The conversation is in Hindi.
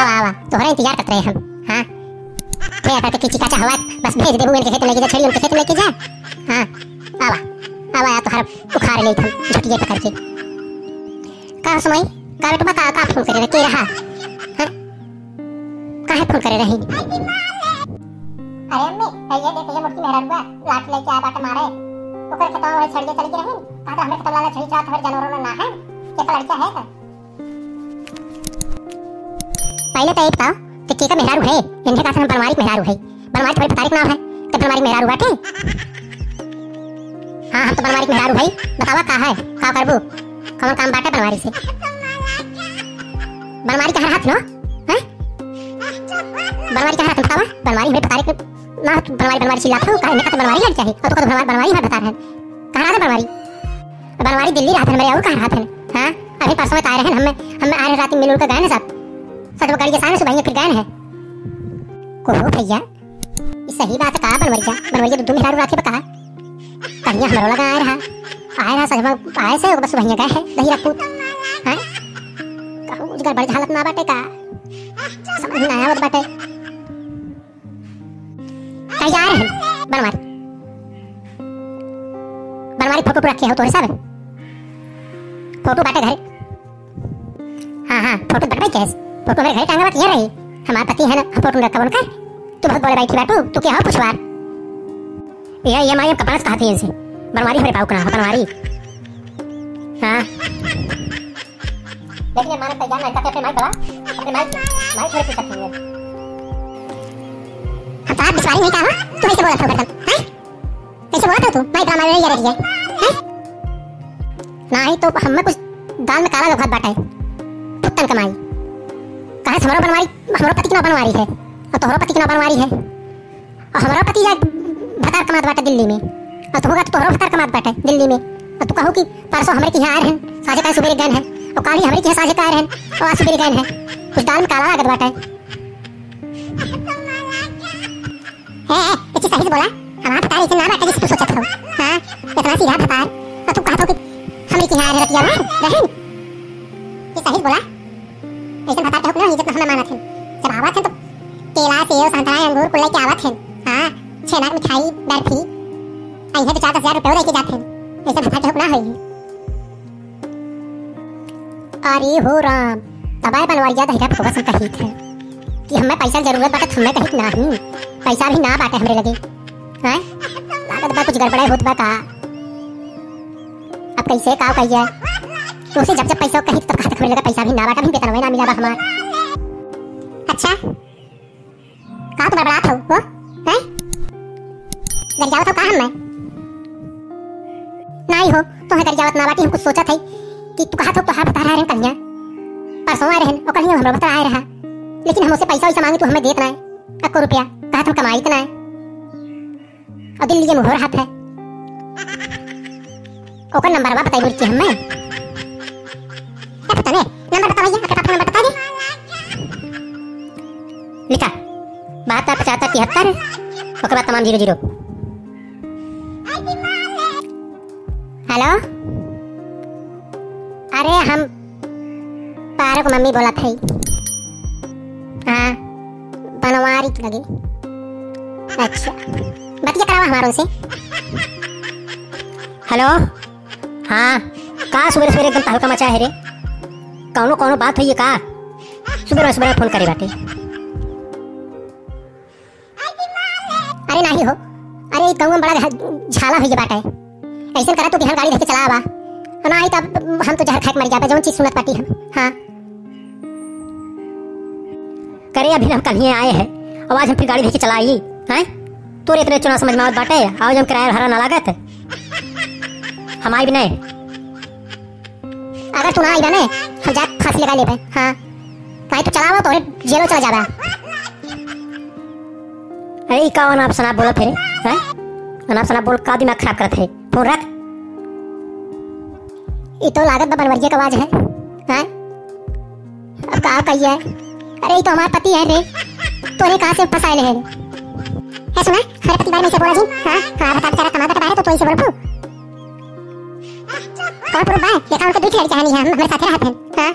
आवा आवा तोहरा इंतजार करते रहे हम। हां क्या करके किची काचा हवा बस भेज दे उनके खेत में लेके जा, छड़ी उनके खेत में लेके जा। हां आवा आवा या तोहरा उखाड़ ले हम झटिया पकड़ के। का समय का बेटा का फोन करे के रहा। हां काहे फोन करे रही। अरे अम्मी ये देख ये मुर्गी मेहरान हुआ लाठ लेके आ बाट मारे ओकर खतवा होए छड़िए चली के रही का तो हमें खतवा वाला छड़ी चाहत हर जानवरों में ना है के तो लड़का है का। पहले तो एक था कि के का मेहरारू है इनके का हम बनवारी मेहरारू है। बनवारी थोड़ी तारीख नाम है तो बनवारी मेहरारू बाटे। हां हम तो बनवारी मेहरारू है बतावा का है का करबो कौन काम बाटे बनवारी से। बनवारी का हाथ नो हैं बनवारी का हाथ बतावा बनवारी में तारीख ना बनवारी चिल्लाता हूं काहे में का बनवारी लग जाए और तो का बनवारी है बता रहे कहां रहा बनवारी दिल्ली रात में और कहां रहा था। हां अभी परसों में आए रहे हम आ रहे रात में मिलुल का गए ना सब सब गाड़ी के सामने से भैया फिर गए हैं को भैया ये सही बात का बनवरिया दूध मेहरारू राखे बता कन्या हमरो लगा आए रहा सजमा आए से बस भैया गए है दही रखू। हैं कहू जगह बड़ी हालत ना बाटे का समझ ना आवत बाटे कहीं जा रहे हैं बनवारी फोटो रखे हो तोरे सब फोटो बाटे घर। हां फोटो बटवाई कैसे फोटो मेरे घर टांगा बात ये रही हमारा पति है ना फोटो रखा उनका तू बहुत बड़े बैठी बाटू तू क्या हो पुछवार ये माई कपड़ा कहती है इनसे बनवारी हमारे पाऊ कना बनवारी। हां देखिए माने तैयार नहीं करते माई बड़ा अपने माई थोड़ी पूछ सकती है हम तो बिस्वारी नहीं कहा तू ऐसे बोला था बर्तन। हैं कैसे बोला था तू माई ड्रामा में ये रही है हैं नहीं तो हमें कुछ दाल में काला लोग हाथ बाटा है पुत्तन कमाई कहा हमारा बनवारी हमारा पति की बनवारी है और तोहरा पति की बनवारी है और हमारा पति या भतार कमात बाटा दिल्ली में और तो होगा तो तोहरा भतार कमात बाटा दिल्ली में और तू कहो कि परसों हमारे के यहाँ आ रहे हैं साझे का सुबह गए हैं और काली हमारे के साझे का आ रहे हैं और आज सुबह गए हैं कुछ दाल में काला लागत बाटा है इतनी सही से बोला हमारा भतार इतना ना बाटा जिस तू सोचत हो। हां इतना सीधा भतार और तू कहत हो कि हमारे के यहाँ आ रहे रतिया में रहन ये सही बोला ऐसे बता के ना जितना हमें मानत है जब आवत है तो केला सेब संतरा अंगूर कुल लेके आवत है। हां छेना मिठाई बर्फी आई है तो 4-10,000 रुपए लेके जाते हैं ऐसे बता के ना होई। अरे हो राम दबाए बनवारी ज्यादा हिरा को बस कही थे कि हमें पैसा जरूरत बाटे हमें कहीं नहीं पैसा भी ना बाटे हमरे लगे। हैं लागत बा कुछ गड़बड़ाई होत बा का अब कैसे का कहिए तो उसे जब पैसा कहीं तो खाता लगा पैसा भी ना बाटा भी वेतन ना मिला बा हमार। अच्छा का तो बड़बड़ात हो वो हैं घर जाओ तो कहां मैं नहीं हो तो है घर जावत ना बाटी हम कुछ सोचा थे कि तू कहा तो हां बता रहा है कन्या परसों आ रहे और कन्या हमरा बता आ रहा लेकिन हम उसे पैसा वैसा मांगे तो हमें देत ना है 1 रुपया कहा तुम कमाई इतना है और दिल्ली में मोहर हाथ है ओकर नंबर बा बताई बोल के हमें पता नहीं नंबर बता भैया आपका नंबर बता दे लिखा 7275 ओके बाद तमाम 00। हेलो अरे हम पारो को मम्मी बोला थी। हाँ बनवारी लगी अच्छा बतिया करावा हमारों से। हेलो हाँ का सुबह सुबह एकदम तहलका मचा है रे कौनो बात है ये का सुबह फोन करे बाटे। अरे नहीं हो अरे गाँव में बड़ा झाला हुई बाटे ऐसे करा तो बिहार गाड़ी लेके चला आवा नहीं तब हम तो जहर खाक मर जाबे जौन चीज सुनत पाटी हम। हाँ करे अभी हम कल ही आए हैं आवाज हम फिर गाड़ी लेके चला आई हैं तोरे इतने चुनाव समझ में आवत बाटे आज हम किराया भाड़ा ना लागत हम आई भी नहीं अगर तू ना आई ना हम जा फांसी लगा लेबे। हां काहे तो चलावा तोरे जेलो चला जाबा। अरे कौन आप सना बोला फिर हैं अनाप सना बोल का दिमाग खराब करत है फोन रख। ये तो लागत बनवरिया का आवाज है। हैं अब का कहिए अरे ये तो हमारा पति है रे तोरे कहां से फसाए ले है सुना हर पति बारे में से बोला जी। हां हां बता बेचारा कमाता बाहर तो ऐसे बोल कौन पर बाय ये काम के दूसरी लड़की कहानी है हम हमारे साथ रहते हैं। हां